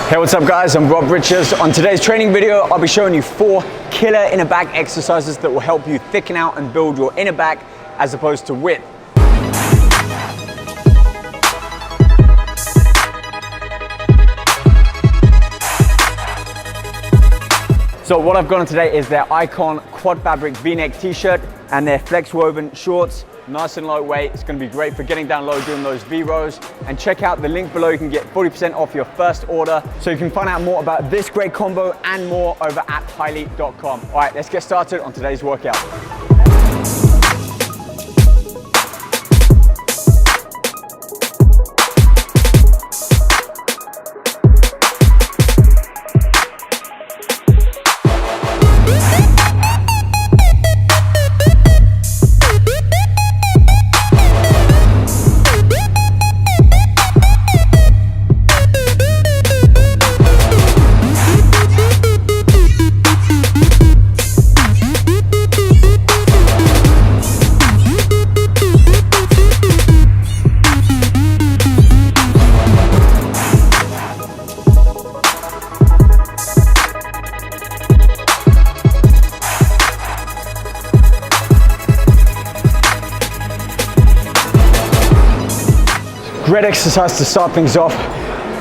Hey, what's up guys? I'm Rob Richards. On today's training video, I'll be showing you 4 killer inner back exercises that will help you thicken out and build your inner back as opposed to width. So what I've got on today is their Icon quad fabric V-neck t-shirt and their flex woven shorts. Nice and lightweight. It's going to be great for getting down low doing those V rows. And check out the link below. You can get 40% off your first order. So you can find out more about this great combo and more over at hylete.com. All right, let's get started on today's workout. Great exercise to start things off.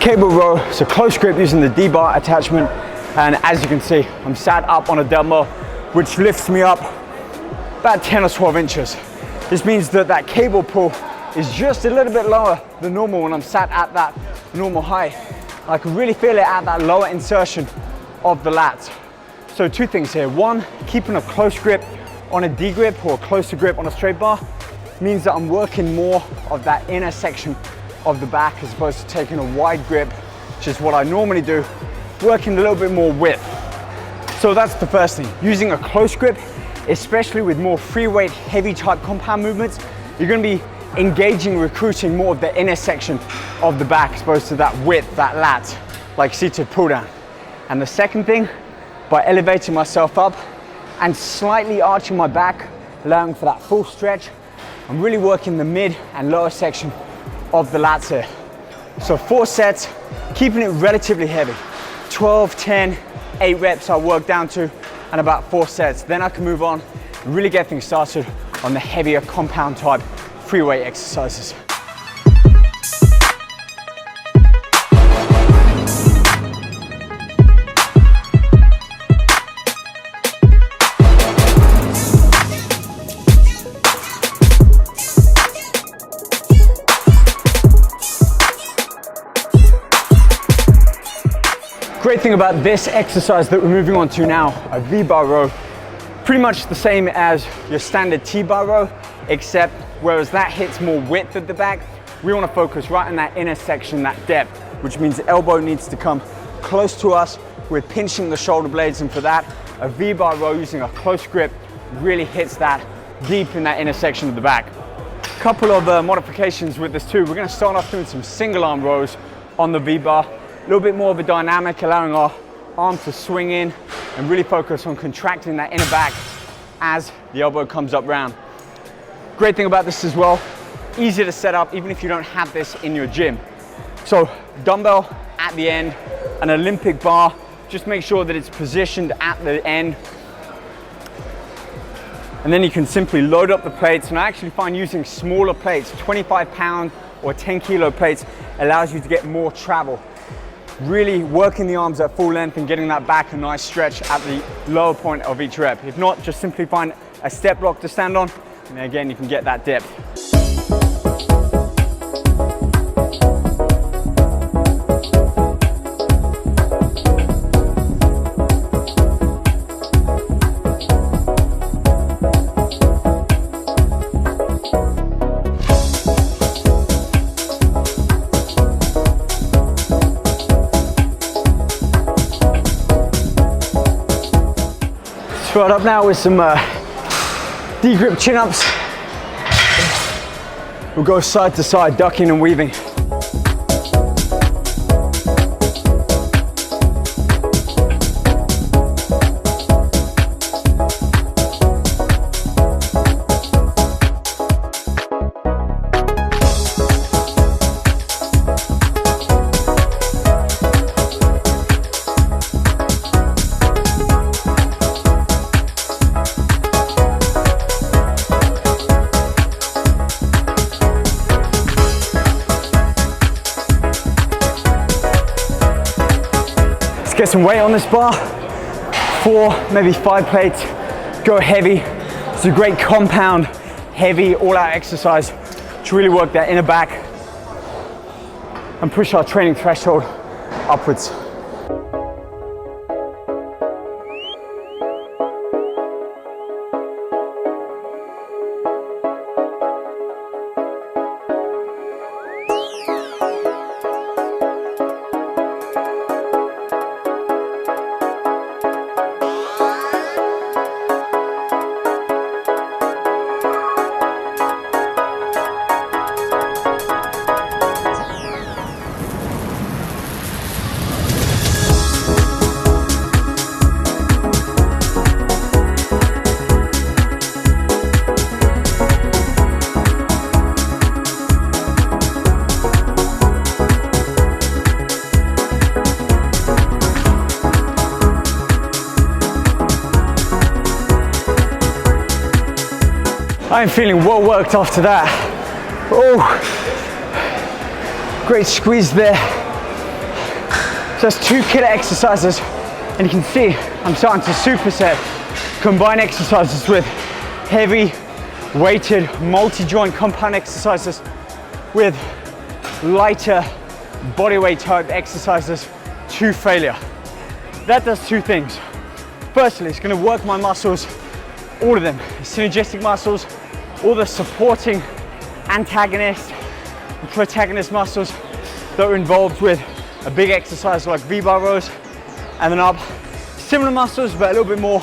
Cable row, so close grip using the D-bar attachment. And as you can see, I'm sat up on a dumbbell, which lifts me up about 10 or 12 inches. This means that that cable pull is just a little bit lower than normal when I'm sat at that normal height. I can really feel it at that lower insertion of the lats. So 2 things here. 1, keeping a close grip on a D grip or a closer grip on a straight bar means that I'm working more of that inner section of the back as opposed to taking a wide grip, which is what I normally do, working a little bit more width. So that's the first thing. Using a close grip, especially with more free weight, heavy type compound movements, you're gonna be engaging, recruiting more of the inner section of the back as opposed to that width, that lat, like seated pull down. And the second thing, by elevating myself up and slightly arching my back, allowing for that full stretch, I'm really working the mid and lower section of the lats here. So 4 sets, keeping it relatively heavy. 12, 10, 8 reps I'll work down to, and about 4 sets. Then I can move on and really get things started on the heavier compound type free weight exercises. Great thing about this exercise that we're moving on to now, a V-bar row, pretty much the same as your standard T-bar row, except whereas that hits more width at the back, we want to focus right in that inner section, that depth, which means the elbow needs to come close to us. We're pinching the shoulder blades, and for that, a V-bar row using a close grip really hits that deep in that inner section of the back. Couple of modifications with this too. We're going to start off doing some single arm rows on the V-bar. A little bit more of a dynamic, allowing our arm to swing in and really focus on contracting that inner back as the elbow comes up round. Great thing about this as well, easy to set up even if you don't have this in your gym. So dumbbell at the end, an Olympic bar, just make sure that it's positioned at the end. And then you can simply load up the plates, and I actually find using smaller plates, 25-pound or 10-kilo plates, allows you to get more travel. Really working the arms at full length and getting that back a nice stretch at the lower point of each rep. If not, just simply find a step block to stand on, and again, you can get that depth. Start up now with some D-grip chin-ups. We'll go side to side, ducking and weaving. get some weight on this bar. 4, maybe 5 plates, go heavy. It's a great compound, heavy, all-out exercise to really work that inner back and push our training threshold upwards. I'm feeling well worked after that. Oh, great squeeze there. So that's 2 killer exercises, and you can see I'm starting to superset, combine exercises with heavy, weighted, multi-joint compound exercises with lighter bodyweight type exercises to failure. That does 2 things. Firstly, it's going to work my muscles, all of them, synergistic muscles, all the supporting antagonist and protagonist muscles that are involved with a big exercise like V-bar rows, and then up similar muscles but a little bit more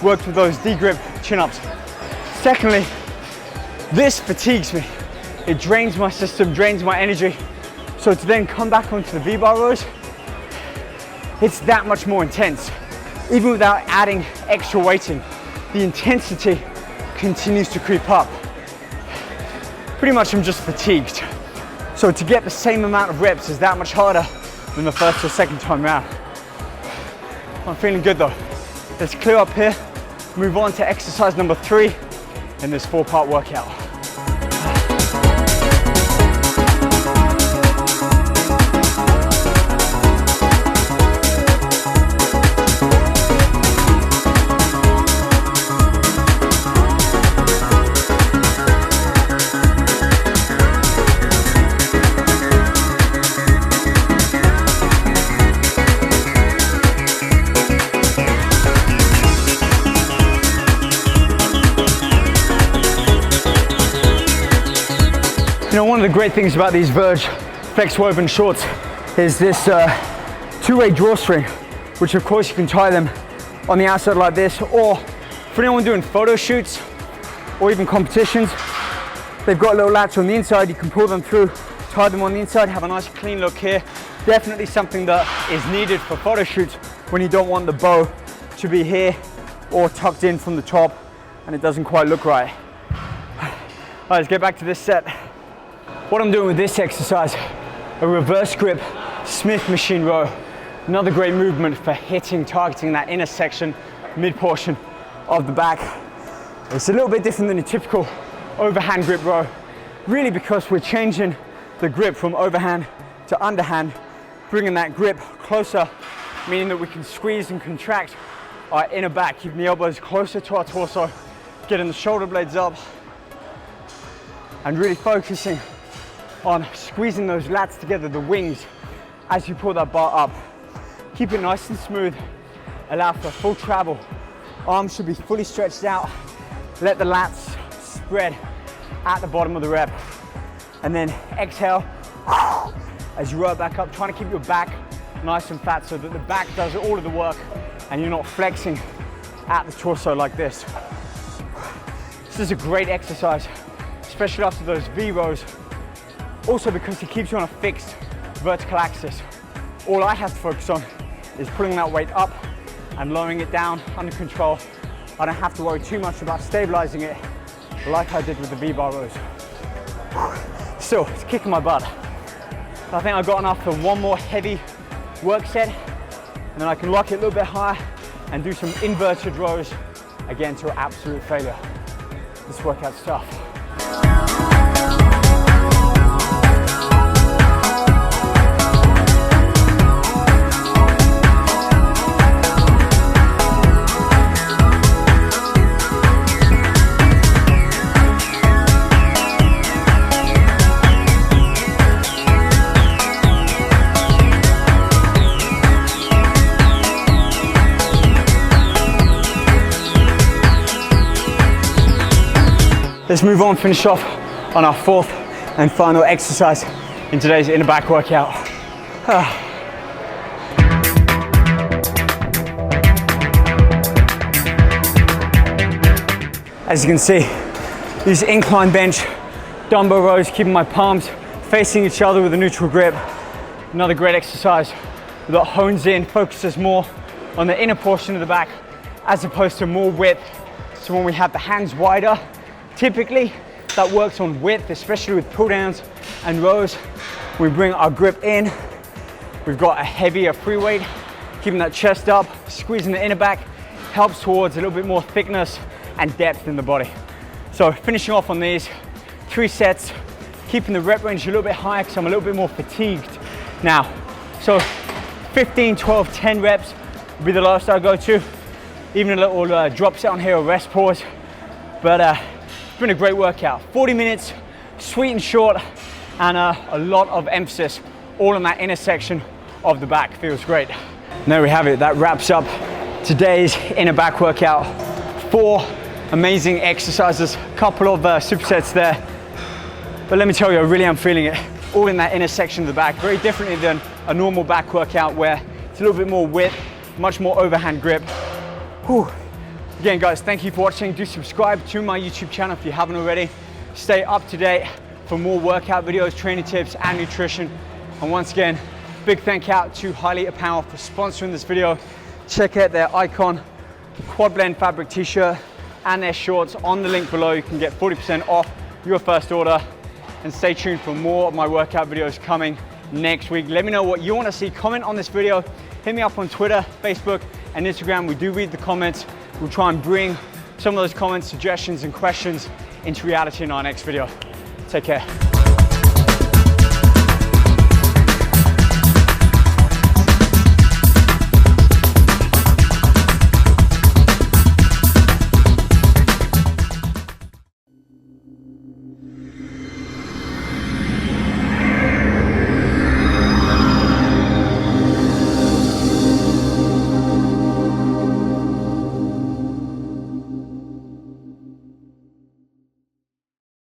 worked with those D-grip chin-ups. Secondly, this fatigues me. It drains my system, drains my energy. So to then come back onto the V-bar rows, it's that much more intense. Even without adding extra weighting, the intensity continues to creep up. Pretty much I'm just fatigued. So to get the same amount of reps is that much harder than the first or second time round. I'm feeling good though. Let's clear up here, move on to exercise number 3 in this 4-part workout. You know, one of the great things about these Verge flex woven shorts is this 2-way drawstring, which of course you can tie them on the outside like this, or for anyone doing photo shoots or even competitions, they've got a little latch on the inside. You can pull them through, tie them on the inside, have a nice clean look here. Definitely something that is needed for photo shoots when you don't want the bow to be here or tucked in from the top and it doesn't quite look right. All right, let's get back to this set. What I'm doing with this exercise, a reverse grip Smith machine row. Another great movement for hitting, targeting that inner section, mid portion of the back. It's a little bit different than your typical overhand grip row, really because we're changing the grip from overhand to underhand, bringing that grip closer, meaning that we can squeeze and contract our inner back, keeping the elbows closer to our torso, getting the shoulder blades up, and really focusing on squeezing those lats together, the wings, as you pull that bar up. Keep it nice and smooth, allow for full travel. Arms should be fully stretched out. Let the lats spread at the bottom of the rep. And then exhale as you roll back up, trying to keep your back nice and fat so that the back does all of the work and you're not flexing at the torso like this. This is a great exercise, especially after those V rows. Also because it keeps you on a fixed vertical axis. All I have to focus on is pulling that weight up and lowering it down under control. I don't have to worry too much about stabilizing it like I did with the V-bar rows. Still, it's kicking my butt. I think I got enough for one more heavy work set, and then I can lock it a little bit higher and do some inverted rows again to absolute failure. This workout's tough. Let's move on, finish off on our fourth and final exercise in today's inner back workout. As you can see, these incline bench dumbbell rows, keeping my palms facing each other with a neutral grip. Another great exercise that hones in, focuses more on the inner portion of the back as opposed to more width. So when we have the hands wider, typically that works on width, especially with pull downs and rows. We bring our grip in. We've got a heavier free weight, keeping that chest up, squeezing the inner back, helps towards a little bit more thickness and depth in the body. So finishing off on these 3 sets, keeping the rep range a little bit higher because I'm a little bit more fatigued now. So 15, 12, 10 reps would be the lowest I go to. Even a little drop set on here or rest pause. But it's been a great workout. 40 minutes, sweet and short, and a lot of emphasis all in that inner section of the back. Feels great. And there we have it. That wraps up today's inner back workout. 4 amazing exercises, couple of supersets there. But let me tell you, I really am feeling it. All in that inner section of the back, very differently than a normal back workout where it's a little bit more width, much more overhand grip. Whew. Again, guys, thank you for watching. Do subscribe to my YouTube channel if you haven't already. Stay up to date for more workout videos, training tips, and nutrition. And once again, big thank you out to Hylete Apparel for sponsoring this video. Check out their Icon quad blend fabric t-shirt and their shorts on the link below. You can get 40% off your first order. And stay tuned for more of my workout videos coming next week. Let me know what you want to see. Comment on this video. Hit me up on Twitter, Facebook, and Instagram. We do read the comments. We'll try and bring some of those comments, suggestions, and questions into reality in our next video. Take care.